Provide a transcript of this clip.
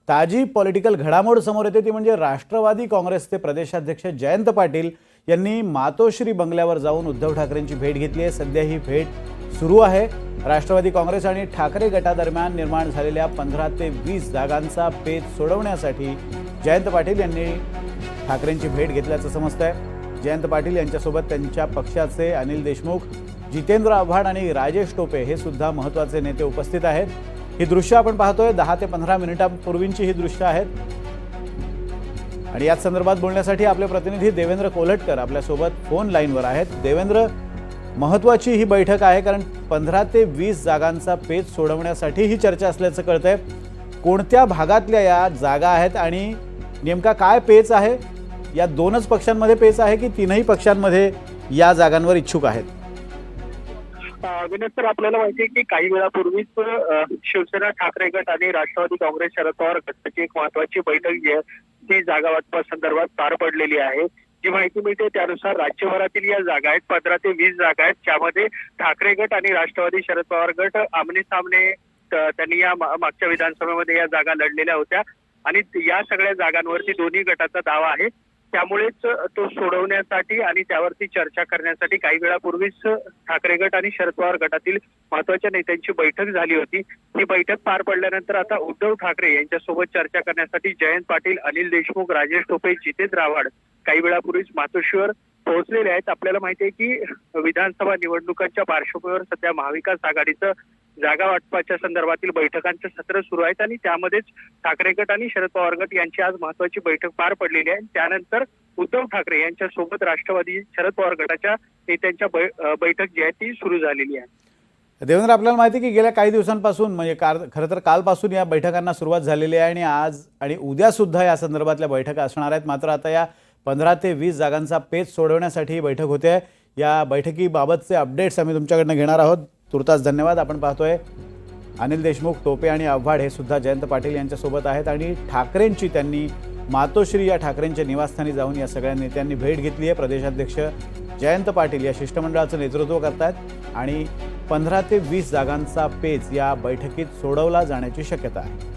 ताजी पॉलिटिकल घडामोड समोर येते ती म्हणजे राष्ट्रवादी काँग्रेसचे प्रदेशाध्यक्ष जयंत पाटील यांनी मातोश्री बंगल्यावर जाऊन उद्धव ठाकरेंची भेट घेतली आहे। सध्या ही भेट सुरू आहे। राष्ट्रवादी काँग्रेस आणि ठाकरे गटादरम्यान निर्माण झालेल्या 15 ते 20 जागांचा पेच सोडवण्यासाठी जयंत पाटील यांनी ठाकरेंची भेट घेतल्याचं समजतंय। जयंत पाटील यांच्यासोबत त्यांच्या पक्षाचे अनिल देशमुख, जितेंद्र आव्हाड आणि राजेश टोपे हे सुद्धा महत्त्वाचे नेते उपस्थित आहेत। ही दृश्य आपण पाहतोय 10 ते 15 मिनिटांपूर्वींची ही दृश्य आहेत। आणि याच संदर्भात बोलण्यासाठी आपले प्रतिनिधी देवेंद्र कोल्हटकर आपल्यासोबत फोन लाईनवर आहेत। देवेंद्र, महत्त्वाची ही बैठक आहे कारण 15 ते 20 जागांचा पेच सोडवण्यासाठी ही चर्चा असल्याचं कळतंय। कोणत्या भागातल्या या जागा आहेत आणि नेमका काय पेच आहे? या दोनच पक्षांमध्ये पेच आहे की तीनही पक्षांमध्ये या जागांवर इच्छुक आहेत? विनोद सर, आपल्याला माहिती आहे की काही वेळापूर्वीच शिवसेना, ठाकरे गट आणि राष्ट्रवादी काँग्रेस, शरद पवार गटाची एक महत्वाची बैठक जी आहे ती जागा वाटपासंदर्भात पार पडलेली आहे। जी माहिती मिळते त्यानुसार राज्यभरातील या जागा आहेत 15 ते 20 जागा आहेत, ज्यामध्ये ठाकरे गट आणि राष्ट्रवादी शरद पवार गट आमने सामने त्यांनी या मागच्या विधानसभेमध्ये या जागा लढलेल्या होत्या आणि या सगळ्या जागांवरती दोन्ही गटाचा दावा आहे। त्यामुळेच तो सोडवण्यासाठी आणि त्यावरती चर्चा करण्यासाठी काही वेळापूर्वीच ठाकरे गट आणि शरद पवार गटातील महत्वाच्या नेत्यांची बैठक झाली होती। ही बैठक पार पडल्यानंतर आता उद्धव ठाकरे यांच्यासोबत चर्चा करण्यासाठी जयंत पाटील, अनिल देशमुख, राजेश टोपे, जितेंद्र आव्हाड काही वेळापूर्वीच मातोश्रीवर पोहोचलेले आहेत। आपल्याला माहिती आहे की विधानसभा निवडणुकांच्या पार्श्वभूमीवर सध्या महाविकास आघाडीचं जागा वाटपाच्या संदर्भातील बैठकांचं सत्र सुरू आहेत आणि त्यामध्येच ठाकरे गट आणि शरद पवार गट यांची आज महत्वाची बैठक पार पडलेली आहे। त्यानंतर उद्धव ठाकरे यांच्या सोबत राष्ट्रवादी शरद पवार गटाच्या नेत्यांच्या बैठक जी आहे ती सुरू झालेली आहे। देवेंद्र, आपल्याला माहिती आहे की गेल्या काही दिवसांपासून म्हणजे खरं तर कालपासून या बैठकांना सुरुवात झालेली आहे आणि आज आणि उद्या सुद्धा या संदर्भातल्या बैठका असणार आहेत। मात्र आता या 15 ते 20 जागांचा पेच सोडवण्यासाठी ही बैठक होते। या बैठकीबाबतचे अपडेट्स आम्ही तुमच्याकडनं घेणार आहोत। तुर्तास धन्यवाद। आपण पाहतोय अनिल देशमुख, टोपे आणि आव्हाड हे सुद्धा जयंत पाटील यांच्यासोबत आहेत आणि ठाकरेंची त्यांनी मातोश्री या ठाकरेंच्या निवासस्थानी जाऊन या सगळ्या नेत्यांनी भेट घेतली आहे। प्रदेशाध्यक्ष जयंत पाटील या शिष्टमंडळाचं नेतृत्व करतात आणि 15 ते 20 जागांचा पेच या बैठकीत सोडवला जाण्याची शक्यता आहे।